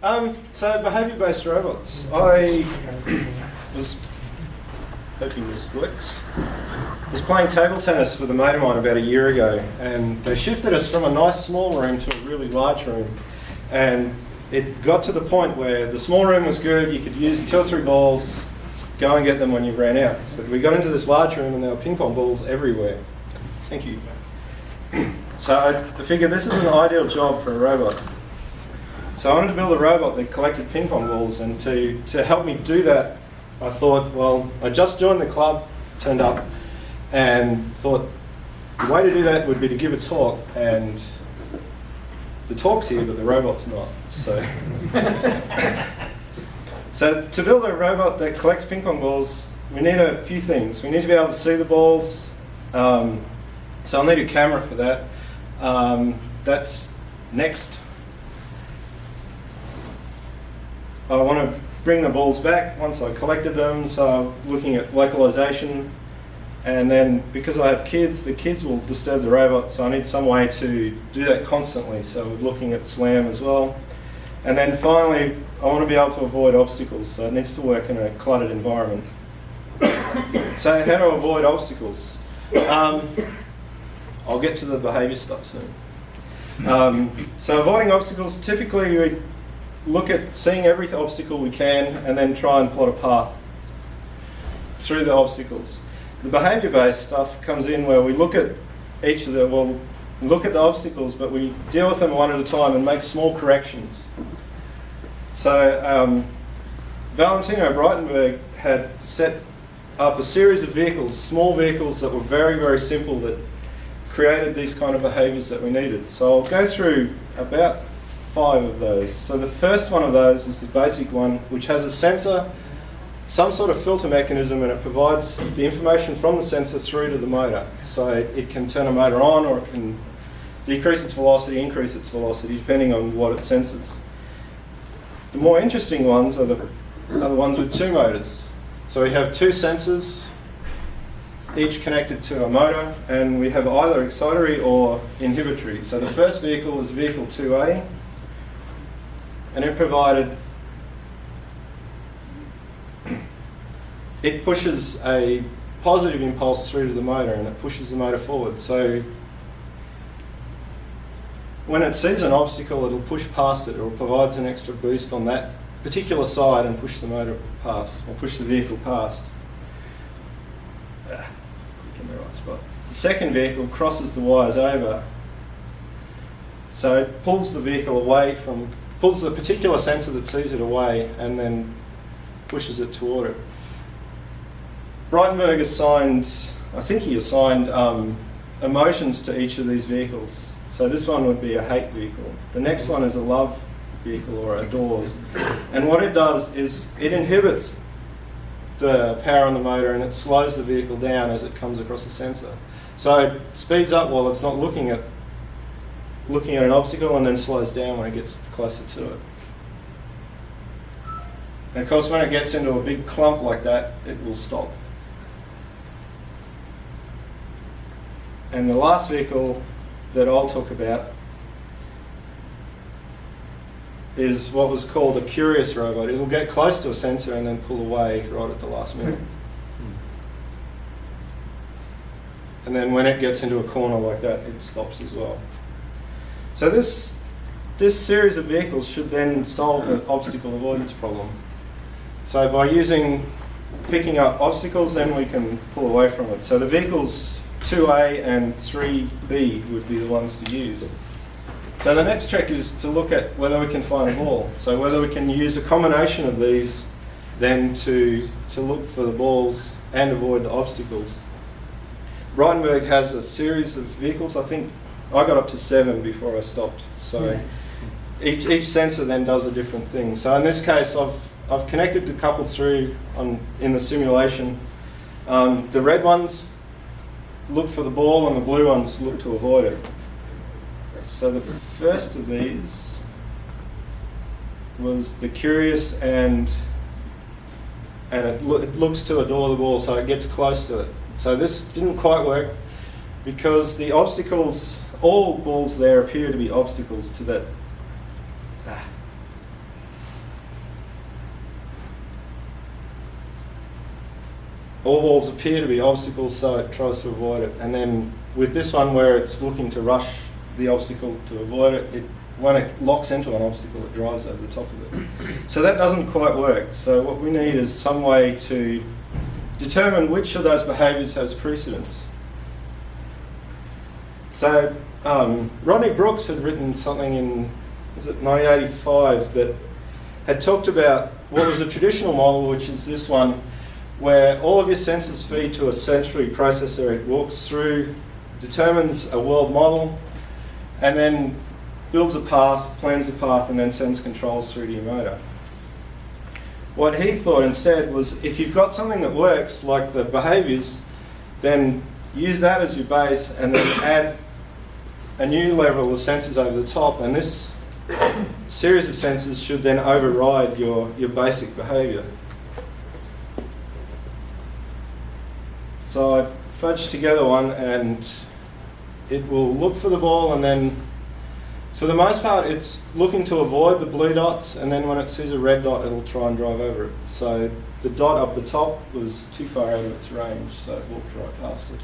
So behaviour-based robots. I was hoping this works. I was playing table tennis with a mate of mine about a year ago, and they shifted us from a nice small room to a really large room. And it got to the point where the small room was good, you could use 2 or 3 balls, go and get them when you ran out. But we got into this large room and there were ping pong balls everywhere. Thank you. So I figured this is an ideal job for a robot. So I wanted to build a robot that collected ping pong balls, and to help me do that, I thought, well, I just joined the club, turned up, and thought the way to do that would be to give a talk, and the talk's here, but the robot's not. So to build a robot that collects ping pong balls, we need a few things. We need to be able to see the balls, so I'll need a camera for that. That's next. I want to bring the balls back once I collected them, so I'm looking at localization. And then because I have kids, the kids will disturb the robot, so I need some way to do that constantly. So we're looking at SLAM as well. And then finally, I want to be able to avoid obstacles, so it needs to work in a cluttered environment. So how to avoid obstacles? I'll get to the behaviour stuff soon. So avoiding obstacles, typically we look at seeing every obstacle we can and then try and plot a path through the obstacles. The behaviour-based stuff comes in where we look at each of the, well, look at the obstacles, but we deal with them one at a time and make small corrections. So Valentino Breitenberg had set up a series of vehicles, small vehicles that were very, very simple, that created these kind of behaviours that we needed. So I'll go through about 5 of those. So the first one of those is the basic one, which has a sensor, some sort of filter mechanism, and it provides the information from the sensor through to the motor. So it can turn a motor on, or it can decrease its velocity, increase its velocity, depending on what it senses. The more interesting ones are the ones with 2 motors. So we have 2 sensors, each connected to a motor, and we have either excitatory or inhibitory. So the first vehicle is vehicle 2A, and it pushes a positive impulse through to the motor, and it pushes the motor forward. So when it sees an obstacle, it'll push past it, or provides an extra boost on that particular side and push the motor past, or push the vehicle past. Click in the right spot. The second vehicle crosses the wires over, so it pulls the vehicle away from, pulls the particular sensor that sees it away, and then pushes it toward it. Breitenberg assigned, I think he assigned emotions to each of these vehicles. So this one would be a hate vehicle. The next one is a love vehicle, or adores. And what it does is it inhibits the power on the motor, and it slows the vehicle down as it comes across the sensor. So it speeds up while it's not looking at an obstacle, and then slows down when it gets closer to it. And of course, when it gets into a big clump like that, it will stop. And the last vehicle that I'll talk about is what was called a curious robot. It'll get close to a sensor and then pull away right at the last minute. And then when it gets into a corner like that, it stops as well. So this series of vehicles should then solve an obstacle avoidance problem. So by picking up obstacles, then we can pull away from it. So the vehicles 2A and 3B would be the ones to use. So the next trick is to look at whether we can find a ball. So whether we can use a combination of these then to look for the balls and avoid the obstacles. Breitenberg has a series of vehicles. I think I got up to 7 before I stopped. So each sensor then does a different thing. So in this case, I've connected the couple through in the simulation. The red ones look for the ball, and the blue ones look to avoid it. So the first of these was the curious, and it looks to adore the ball, so it gets close to it. So this didn't quite work because the obstacles, all balls there appear to be obstacles to that. all walls appear to be obstacles, so it tries to avoid it. And then with this one, where it's looking to rush the obstacle to avoid it, when it locks into an obstacle, it drives over the top of it. So that doesn't quite work. So what we need is some way to determine which of those behaviours has precedence. So Rodney Brooks had written something in, was it 1985, that had talked about what was a traditional model, which is this one, where all of your sensors feed to a sensory processor. It walks through, determines a world model, and then builds a path, plans a path, and then sends controls through to your motor. What he thought instead was, if you've got something that works, like the behaviours, then use that as your base and then add a new level of sensors over the top, and this series of sensors should then override your basic behaviour. So I've fudged together one, and it will look for the ball, and then for the most part it's looking to avoid the blue dots, and then when it sees a red dot it'll try and drive over it. So the dot up the top was too far out of its range, so it walked right past it.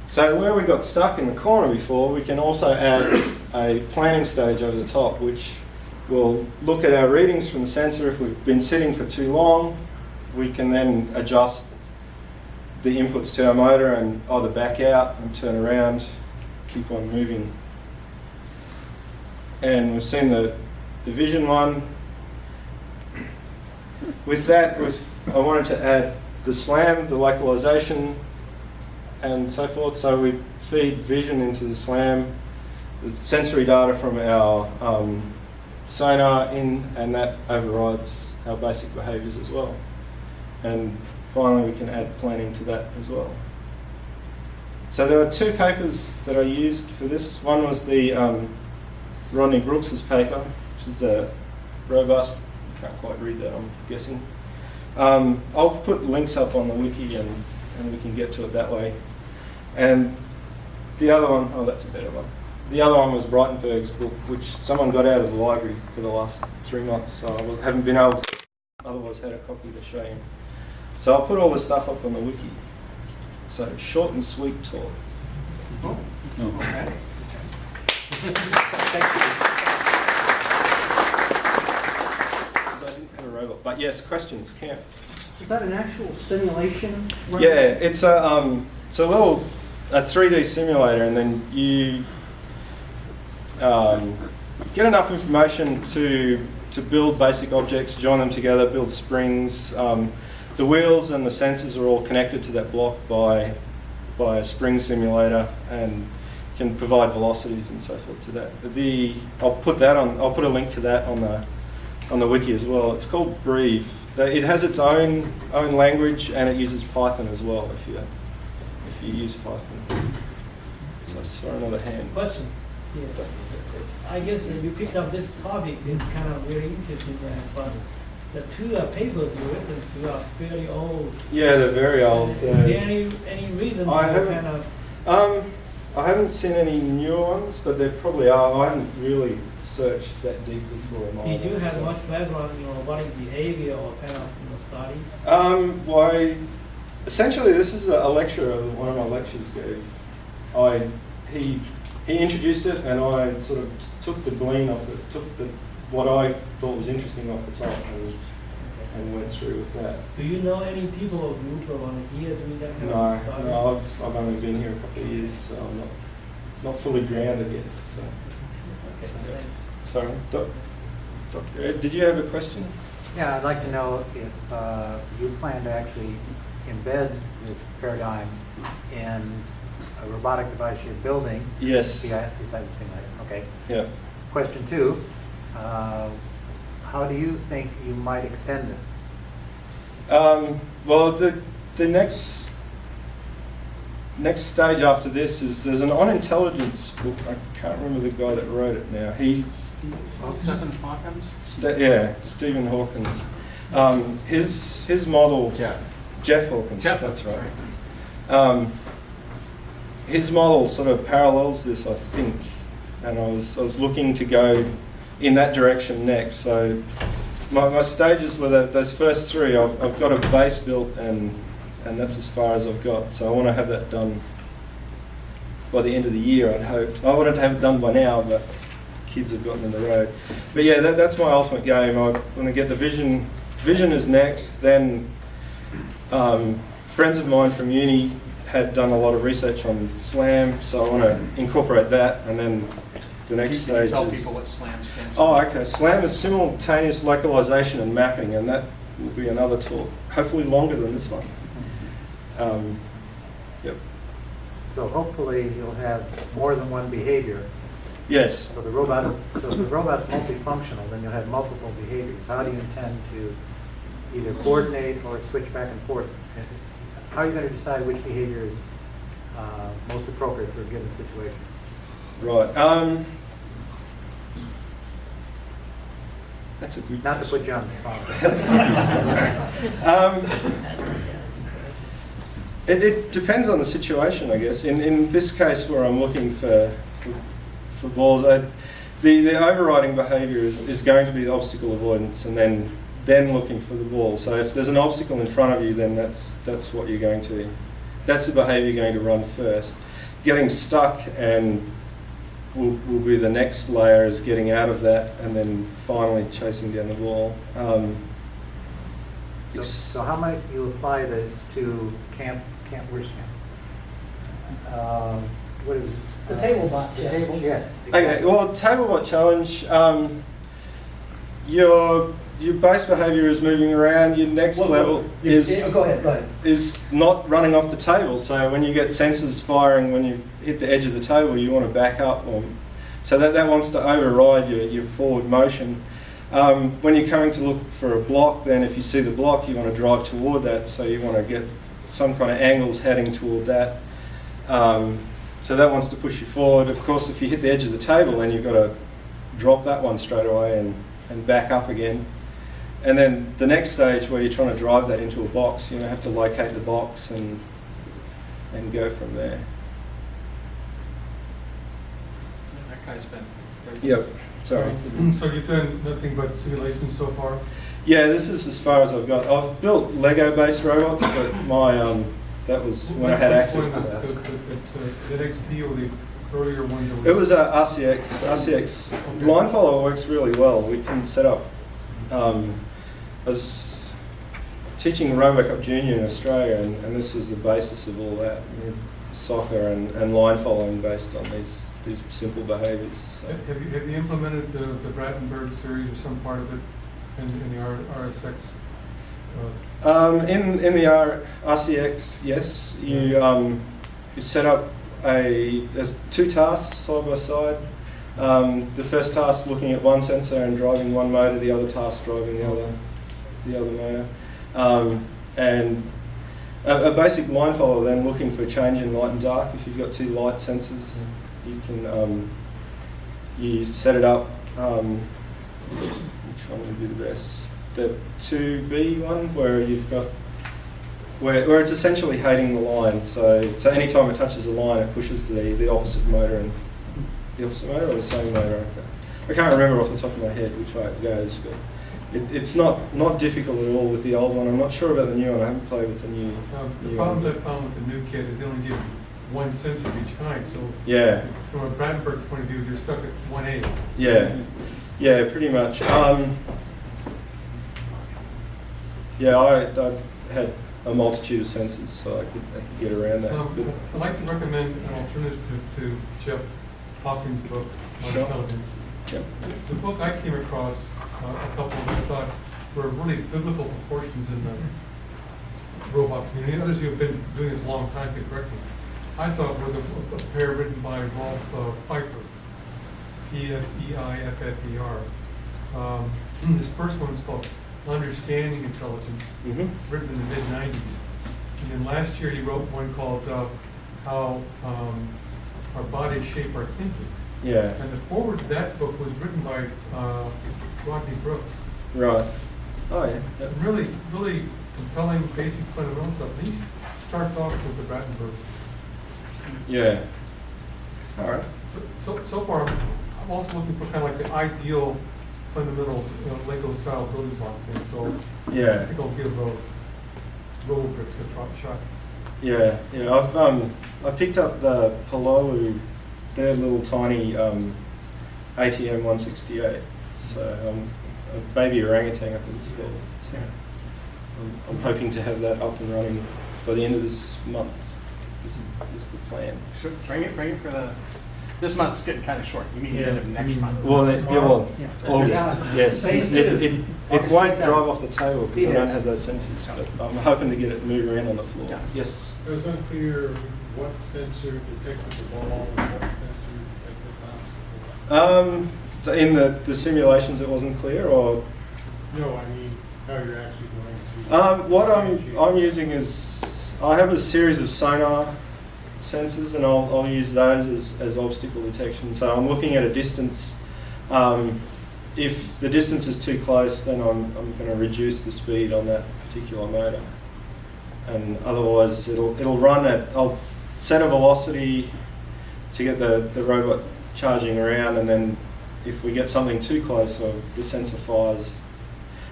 So where we got stuck in the corner before, we can also add a planning stage over the top, which will look at our readings from the sensor. If we've been sitting for too long, we can then adjust the inputs to our motor and either back out and turn around, keep on moving. And we've seen the vision one. With that, I wanted to add the SLAM, the localization, and so forth. So we feed vision into the SLAM, the sensory data from our sonar in, and that overrides our basic behaviours as well. And finally, we can add planning to that as well. So there are two papers that I used for this. One was the Rodney Brooks's paper, which is a robust, can't quite read that, I'm guessing. I'll put links up on the wiki and we can get to it that way. And the other one, oh, that's a better one. The other one was Breitenberg's book, which someone got out of the library for the last 3 months, so I haven't been able to, otherwise had a copy to show you. So I'll put all this stuff up on the wiki. So short and sweet talk. Oh, okay. Thank you. Because I didn't have a robot. But yes, questions, Camp. Is that an actual simulation? Yeah, it's a little 3D simulator, and then you get enough information to build basic objects, join them together, build springs. The wheels and the sensors are all connected to that block by a spring simulator, and can provide velocities and so forth to that. I'll put a link to that on the wiki as well. It's called Breathe. It has its own language, and it uses Python as well if you use Python. So I saw another hand. Question. Yeah. I guess you picked up this topic is kind of very interesting, but the two papers you referenced to are fairly old. Yeah, they're very old. Is there any reason I you kind of? I haven't seen any new ones, but there probably are. I haven't really searched that deeply for them. Did you have much background in robotic behavior or kind of study? Well, essentially, this is a lecture one of my lectures gave. He introduced it, and I sort of took the glean off it, what I thought was interesting off the top, and went through with that. Do you know any people or group around here doing that kind of study? No, I've only been here a couple of years, so I'm not fully grounded yet. Okay, thanks. Sorry, Dr. Ed, did you have a question? Yeah, I'd like to know if you plan to actually embed this paradigm in a robotic device you're building. Yes. Besides the simulator. Okay. Yeah. Question 2, how do you think you might extend this? Well, the next stage after this is there's an on-intelligence book. I can't remember the guy that wrote it now. Stephen Hawkins? Stephen Hawkins. His model, Jeff Hawkins, that's right. His model sort of parallels this, I think, and I was looking to go in that direction next. So my stages were those first three. I've got a base built, and that's as far as I've got. So I want to have that done by the end of the year, I'd hoped. I wanted to have it done by now, but kids have gotten in the road. But yeah, that's my ultimate game. I want to get the vision. Vision is next. Then friends of mine from uni had done a lot of research on SLAM, so I want to incorporate that, and then the next Can you stage tell is... people what SLAM stands for? Oh, okay. SLAM is simultaneous localization and mapping, and that will be another talk, hopefully longer than this one. Yep. So hopefully you'll have more than one behavior. Yes. So the robot's multifunctional, then you'll have multiple behaviors. How do you intend to either coordinate or switch back and forth? How are you going to decide which behavior is most appropriate for a given situation? Right. That's a good Not to question. put you on the spot. It depends on the situation, I guess. In this case where I'm looking for balls, the overriding behaviour is going to be the obstacle avoidance, and then looking for the ball. So if there's an obstacle in front of you, then that's what you're going to, that's the behaviour you're going to run first. Getting stuck and will be the next layer, is getting out of that and then finally chasing down the ball. So how might you apply this to where's camp? What is The table bot the challenge. table? Yes. Okay, well, table-bot challenge, your base behaviour is moving around. Your next level is Go ahead. is not running off the table. So when you get sensors firing when you hit the edge of the table, you want to back up. So that wants to override your forward motion. When you're coming to look for a block, then if you see the block, you want to drive toward that. So you want to get some kind of angles heading toward that. So that wants to push you forward. Of course, if you hit the edge of the table, then you've got to drop that one straight away and back up again. And then the next stage where you're trying to drive that into a box, you have to locate the box and go from there. That guy's been very Yep, sorry. So you've done nothing but simulations so far? Yeah, this is as far as I've got. I've built Lego-based robots, but my that was when I had access to that. The NXT or the earlier ones? It was RCX. RCX line follower works really well. We can set up. I was teaching RoboCup Junior in Australia, and this is the basis of all that. Soccer and line following based on these simple behaviours. So. Have you implemented the Brattenberg series or some part of it in the RSX? In the RCX, yes, you set up there's two tasks side by side. The first task looking at one sensor and driving one motor, the other task driving the other motor, and a basic line follower then looking for change in light and dark. If you've got two light sensors, you can you set it up. Which one would be the best? The 2B one, where you've got where it's essentially hating the line. So anytime it touches the line, it pushes the opposite motor and the opposite motor or the same motor. I can't remember off the top of my head which way it goes, but it's not difficult at all with the old one. I'm not sure about the new one. I haven't played with the new. The problems I've found with the new kit is they only give one sensor of each kind. So Yeah. from a Brattenberg point of view, you're stuck at 1A. Yeah, pretty much. Yeah, I had a multitude of sensors, so I could get around that. So I'd like to recommend an alternative to Jeff Hopkins' book on Sure. intelligence. Yep. The book I came across, a couple of them I thought were really biblical proportions in the robot community. Others who have been doing this a long time can correct me. I thought were a pair written by Rolf Pfeiffer, P-F-E-I-F-F-E-R. This first one is called Understanding Intelligence, written in the mid-90s. And then last year he wrote one called How Our Bodies Shape Our Thinking. Yeah. And the foreword to that book was written by Rodney Brooks. Right. Oh yeah. Yep. Really, really compelling, basic, fundamental stuff. And he starts off with the Brattenberg. Yeah. All right. So far, I'm also looking for kind of like the ideal fundamental, Lego style building block thing, so I Yeah, think I'll give Robo Bricks a shot. yeah. I picked up the Palolu, their little tiny ATM 168. So a baby orangutan, I think it's called. So I'm hoping to have that up and running by the end of this month. Is the plan. Should bring it for this month's getting kind of short. You mean the end of next month? Well, Yeah. August. Yes. Phase It two. won't drive off the table because I Yeah. don't have those sensors. But I'm hoping to get it moved around on the floor. Yeah. Yes. It was unclear what sensor detected the ball and what sensor detected the bounce. So in the simulations, it wasn't clear, or No, I mean, how you're actually going to. what I'm using is I have a series of sonar sensors, and I'll use those as obstacle detection. So I'm looking at a distance. If the distance is too close, then I'm going to reduce the speed on that particular motor, and otherwise it'll run at. I'll set a velocity to get the robot charging around, and then if we get something too close, or the sensor fires.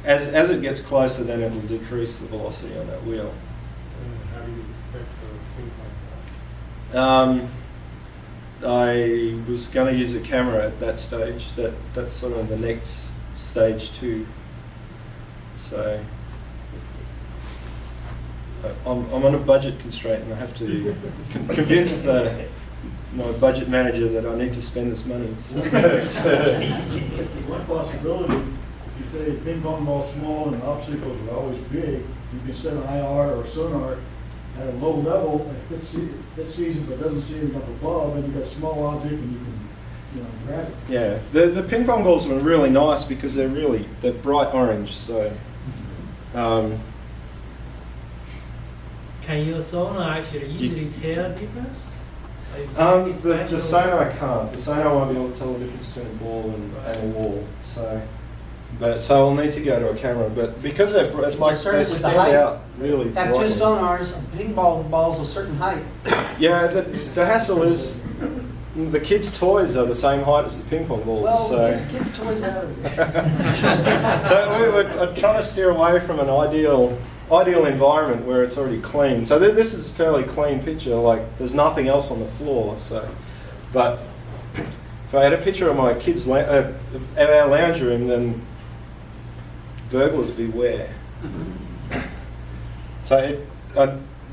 As it gets closer, then it will decrease the velocity on that wheel. And how do you detect things like that? I was going to use a camera at that stage. That's sort of the next stage too. So I'm on a budget constraint, and I have to convince my budget manager that I need to spend this money. So. One possibility, if you say ping pong ball's small and obstacles are always big, you can set an IR or sonar at a low level, and if it sees it but doesn't see anything up above, and you've got a small object and you can grab it. Yeah, the ping pong balls were really nice because they're bright orange. So Can your sonar actually easily tell the difference? Or is there any the special- sonar can't. The sonar won't be able to tell the difference between a ball and a wall. So I'll need to go to a camera. But because they're like Certain they with the stand height. out really Have two brightly. sonars, ping pong balls of certain height. Yeah, the hassle is the kids' toys are the same height as the ping pong balls. Well, so get kids' toys out of it. so we're trying to steer away from an ideal environment where it's already clean. So this is a fairly clean picture. Like there's nothing else on the floor. So, but if I had a picture of my kids' of our lounge room, then burglars beware. So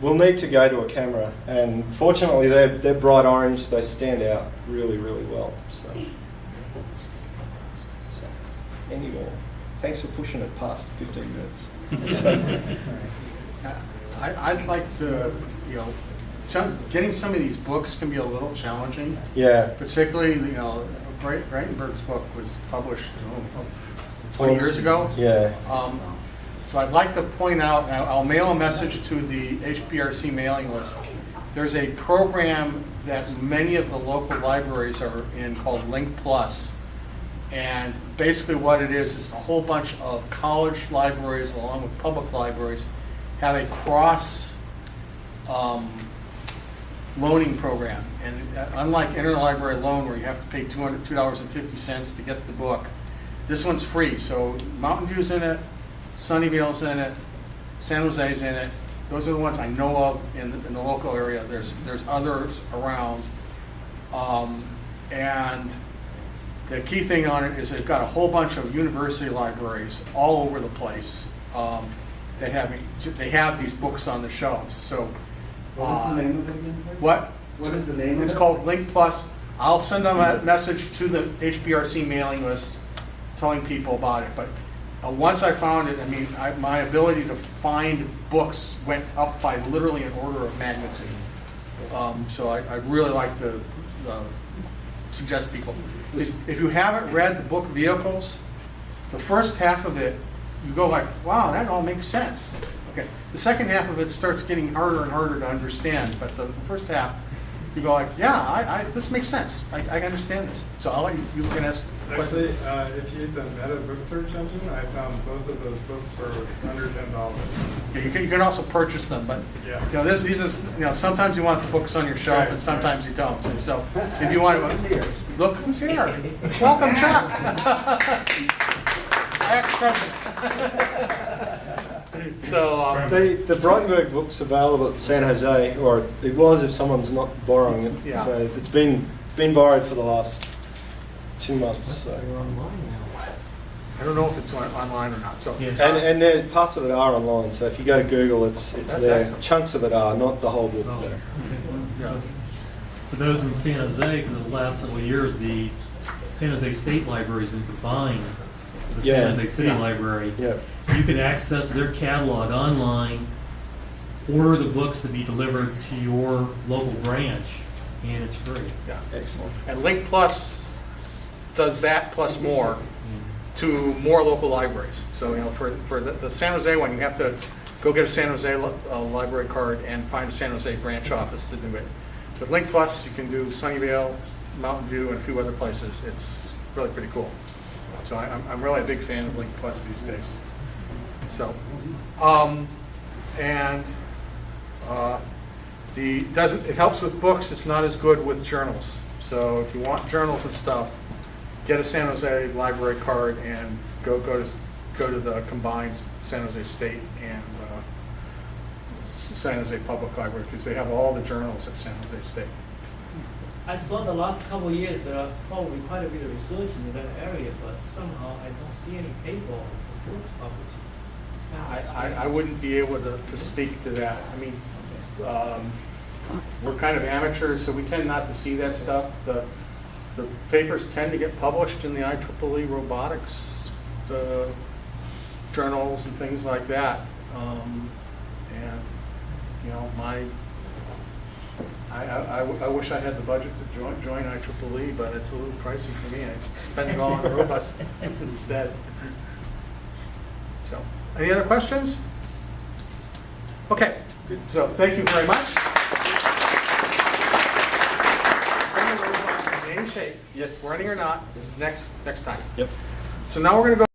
we'll need to go to a camera, and fortunately they're bright orange. They stand out really, really well. So anymore. Thanks for pushing it past 15 minutes. I'd like to, getting some of these books can be a little challenging. Yeah. Particularly, Breitenberg's book was published 20 years ago. Yeah. So I'd like to point out, I'll mail a message to the HBRC mailing list. There's a program that many of the local libraries are in called Link Plus. And basically what it is a whole bunch of college libraries along with public libraries have a cross loaning program. And unlike interlibrary loan where you have to pay $2.50 to get the book, this one's free. So Mountain View's in it, Sunnyvale's in it, San Jose's in it. Those are the ones I know of in the local area. There's others around. And the key thing on it is they've got a whole bunch of university libraries all over the place that have these books on the shelves. So What is the name of it again? what? What is the name of It's it? called Link Plus. I'll send them a message to the HBRC mailing list telling people about it. But once I found it, my ability to find books went up by literally an order of magnitude. So I'd really like to suggest people. If you haven't read the book Vehicles, the first half of it, you go like, wow, that all makes sense. Okay. The second half of it starts getting harder and harder to understand, but the first half you go like, yeah, this makes sense. I understand this. So I'll let you can ask Actually, questions. if you use a meta book search engine, I found both of those books for under $10. Yeah, you can also purchase them, but Yeah. you know, these is, you know, sometimes you want the books on your shelf Right, and sometimes you don't. So if you want to, look who's here. Welcome, Chuck. Ex-president. So, The Brightenberg book's available at San Jose, or it was if someone's not borrowing it. Yeah. So it's been borrowed for the last 2 months. So. I don't know if it's online or not, so. And there, parts of it are online. So if you go to Google, it's That's there. excellent. Chunks of it are, not the whole book. Oh, There. Yeah. For those in San Jose, for the last several years, the San Jose State Library has been combined with the Yeah. San Jose City Yeah. Library. Yeah. You can access their catalog online, order the books to be delivered to your local branch, and it's free. Yeah. Excellent. And Link Plus does that plus more to more local libraries. So, you know, for the San Jose one, you have to go get a San Jose library card and find a San Jose branch office to do it. With Link Plus, you can do Sunnyvale, Mountain View, and a few other places. It's really pretty cool. So I'm really a big fan of Link Plus these days. So, it helps with books. It's not as good with journals. So if you want journals and stuff, get a San Jose library card and go to the combined San Jose State and San Jose Public Library, because they have all the journals at San Jose State. I saw the last couple of years there are probably quite a bit of research in that area, but somehow I don't see any paper or books published. I wouldn't be able to speak to that. I mean, we're kind of amateurs, so we tend not to see that stuff. The papers tend to get published in the IEEE robotics journals and things like that. And you know, I wish I had the budget to join IEEE, but it's a little pricey for me. I spend it all on robots instead. So, any other questions? Okay, so thank you very much. In any shape, Yes. running or not, Yes. next time. Yep. So now we're going to go